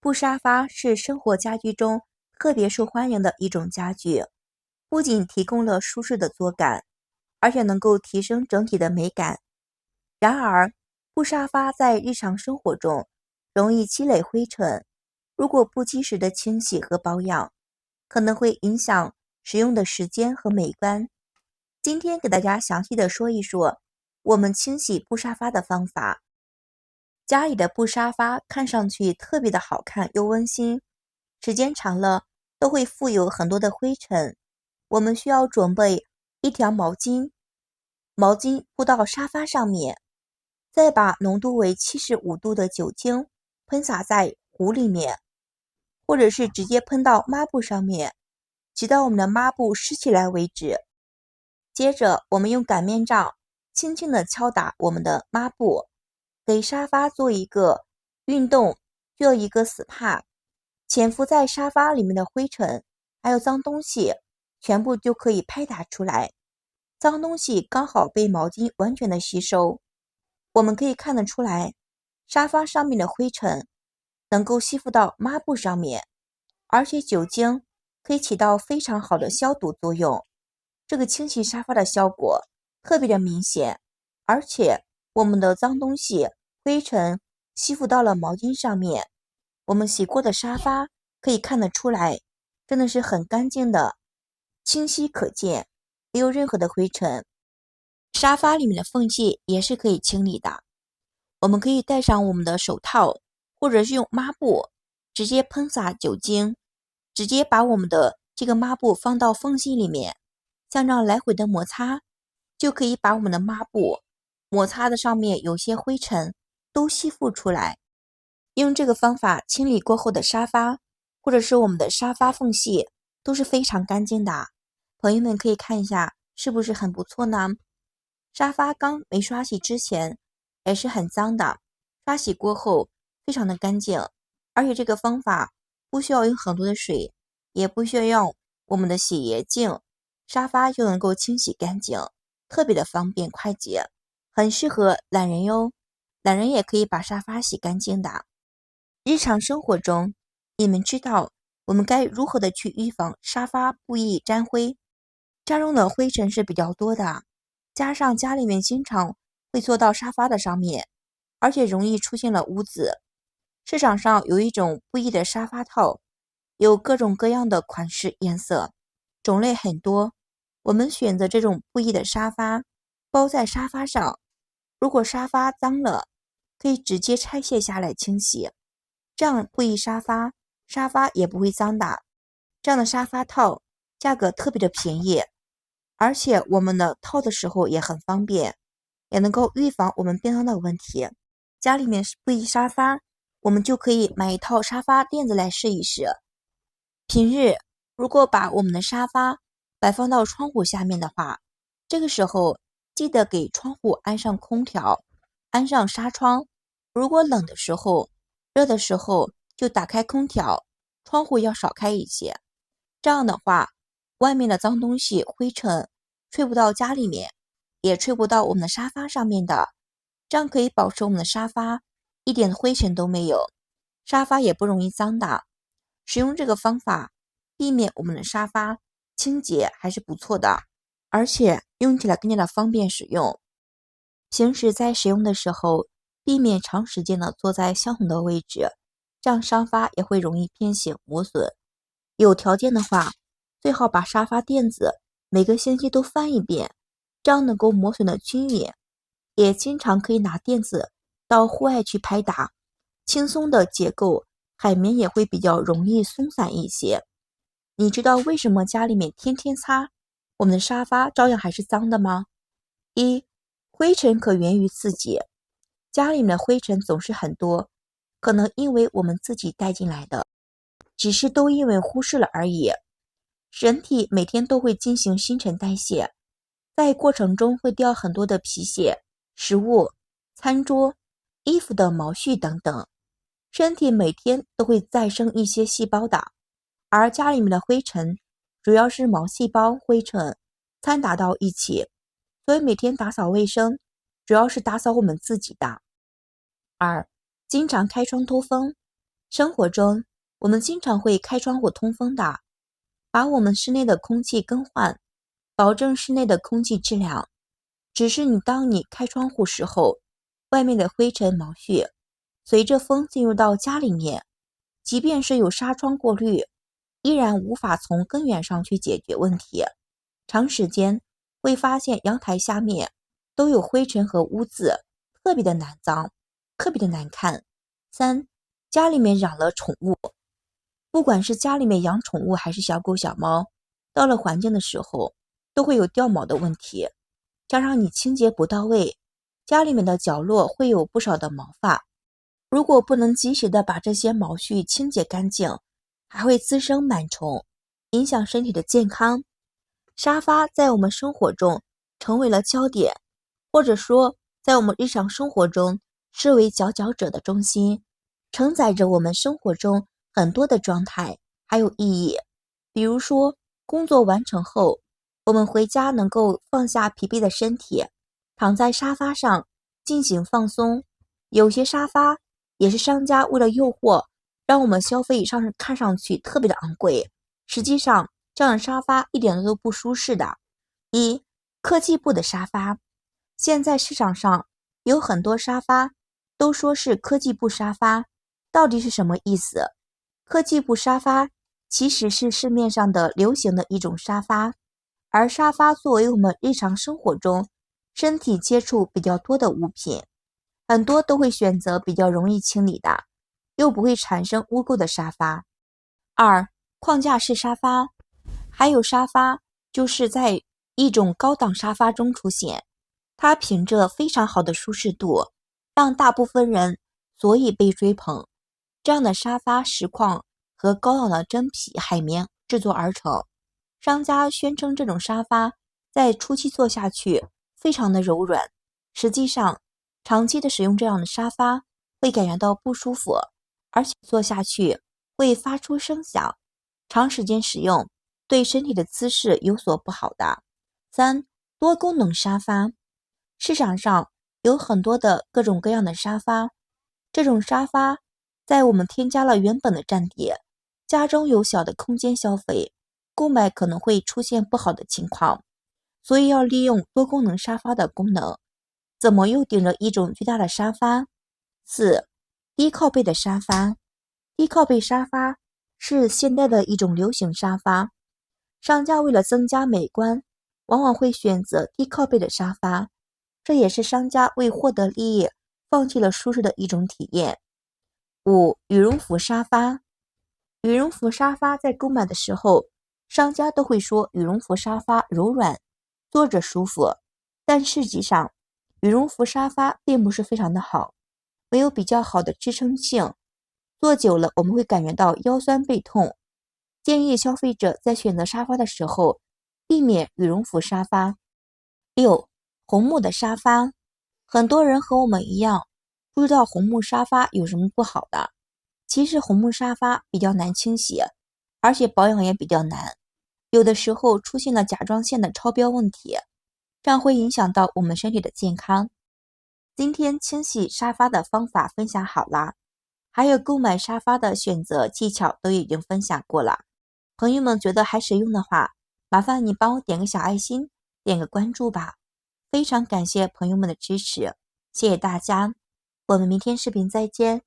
布沙发是生活家居中特别受欢迎的一种家具，不仅提供了舒适的坐感，而且能够提升整体的美感。然而，布沙发在日常生活中容易积累灰尘，如果不及时的清洗和保养，可能会影响使用的时间和美观。今天给大家详细的说一说我们清洗布沙发的方法。家里的布沙发看上去特别的好看又温馨，时间长了都会附有很多的灰尘。我们需要准备一条毛巾，毛巾铺到沙发上面，再把浓度为75度的酒精喷洒在壶里面，或者是直接喷到抹布上面，直到我们的抹布湿起来为止。接着我们用擀面杖轻轻地敲打我们的抹布，给沙发做一个运动，做一个 SPA， 潜伏在沙发里面的灰尘还有脏东西全部就可以拍打出来，脏东西刚好被毛巾完全的吸收。我们可以看得出来，沙发上面的灰尘能够吸附到抹布上面，而且酒精可以起到非常好的消毒作用，这个清洗沙发的效果特别的明显，而且我们的脏东西灰尘吸附到了毛巾上面，我们洗过的沙发可以看得出来，真的是很干净的，清晰可见，没有任何的灰尘。沙发里面的缝隙也是可以清理的，我们可以戴上我们的手套，或者是用抹布直接喷洒酒精，直接把我们的这个抹布放到缝隙里面，像这样来回的摩擦，就可以把我们的抹布摩擦的上面有些灰尘都吸附出来。用这个方法清理过后的沙发，或者是我们的沙发缝隙都是非常干净的。朋友们可以看一下，是不是很不错呢？沙发刚没刷洗之前也是很脏的，刷洗过后非常的干净，而且这个方法不需要用很多的水，也不需要用我们的洗洁精，沙发就能够清洗干净，特别的方便快捷，很适合懒人哟。懒人也可以把沙发洗干净的。日常生活中，你们知道我们该如何的去预防沙发不易沾灰？家中的灰尘是比较多的，加上家里面经常会坐到沙发的上面，而且容易出现了污渍。市场上有一种布艺的沙发套，有各种各样的款式颜色，种类很多。我们选择这种布艺的沙发，包在沙发上，如果沙发脏了，可以直接拆卸下来清洗，这样布艺沙发也不会脏的。这样的沙发套价格特别的便宜，而且我们的套的时候也很方便，也能够预防我们变脏的问题。家里面是布艺沙发，我们就可以买一套沙发垫子来试一试。平日如果把我们的沙发摆放到窗户下面的话，这个时候记得给窗户安上空调，安上纱窗。如果冷的时候、热的时候就打开空调，窗户要少开一些。这样的话，外面的脏东西、灰尘吹不到家里面，也吹不到我们的沙发上面的。这样可以保持我们的沙发一点灰尘都没有，沙发也不容易脏的。使用这个方法，避免我们的沙发清洁还是不错的，而且用起来更加的方便使用。平时在使用的时候，避免长时间的坐在相同的位置，这样沙发也会容易变形磨损。有条件的话，最好把沙发垫子每个星期都翻一遍，这样能够磨损的均匀。也经常可以拿垫子到户外去拍打，轻松的结构，海绵也会比较容易松散一些。你知道为什么家里面天天擦，我们的沙发照样还是脏的吗？一，灰尘可源于自己，家里面的灰尘总是很多，可能因为我们自己带进来的，只是都因为忽视了而已。人体每天都会进行新陈代谢，在过程中会掉很多的皮屑、食物、餐桌、衣服的毛絮等等，身体每天都会再生一些细胞的。而家里面的灰尘主要是毛细胞灰尘掺杂到一起，所以每天打扫卫生主要是打扫我们自己的。二，经常开窗通风，生活中，我们经常会开窗户通风的，把我们室内的空气更换，保证室内的空气质量。只是当你开窗户时候，外面的灰尘毛絮随着风进入到家里面，即便是有纱窗过滤，依然无法从根源上去解决问题。长时间会发现阳台下面都有灰尘和污渍，特别的难脏，特别的难看。3、家里面养了宠物，不管是家里面养宠物还是小狗小猫，到了环境的时候都会有掉毛的问题，加上你清洁不到位，家里面的角落会有不少的毛发。如果不能及时的把这些毛絮清洁干净，还会滋生螨虫，影响身体的健康。沙发在我们生活中成为了焦点，或者说在我们日常生活中视为佼佼者的中心，承载着我们生活中很多的状态还有意义。比如说工作完成后，我们回家能够放下疲惫的身体，躺在沙发上进行放松。有些沙发也是商家为了诱惑，让我们消费看上去特别的昂贵，实际上这样的沙发一点都不舒适的。科技布的沙发，现在市场上有很多沙发都说是科技布沙发，到底是什么意思？科技布沙发其实是市面上的流行的一种沙发，而沙发作为我们日常生活中身体接触比较多的物品，很多都会选择比较容易清理的，又不会产生污垢的沙发。框架式沙发，还有沙发就是在一种高档沙发中出现，它凭着非常好的舒适度，让大部分人所以被追捧。这样的沙发实况和高档的真皮海绵制作而成，商家宣称这种沙发在初期坐下去非常的柔软，实际上长期的使用这样的沙发会感觉到不舒服，而且坐下去会发出声响，长时间使用对身体的姿势有所不好的。多功能沙发，市场上有很多的各种各样的沙发，这种沙发在我们添加了原本的占地，家中有小的空间消费，购买可能会出现不好的情况，所以要利用多功能沙发的功能。怎么又顶着一种巨大的沙发？4、低靠背的沙发。低靠背沙发是现代的一种流行沙发，商家为了增加美观，往往会选择低靠背的沙发，这也是商家为获得利益放弃了舒适的一种体验。5、羽绒服沙发。羽绒服沙发在购买的时候，商家都会说羽绒服沙发柔软，坐着舒服，但实际上羽绒服沙发并不是非常的好，没有比较好的支撑性，坐久了我们会感觉到腰酸背痛。建议消费者在选择沙发的时候避免羽绒服沙发。6、红木的沙发。很多人和我们一样，不知道红木沙发有什么不好的。其实红木沙发比较难清洗，而且保养也比较难，有的时候出现了甲状腺的超标问题，这样会影响到我们身体的健康。今天清洗沙发的方法分享好了，还有购买沙发的选择技巧都已经分享过了。朋友们觉得还实用的话，麻烦你帮我点个小爱心，点个关注吧。非常感谢朋友们的支持，谢谢大家，我们明天视频再见。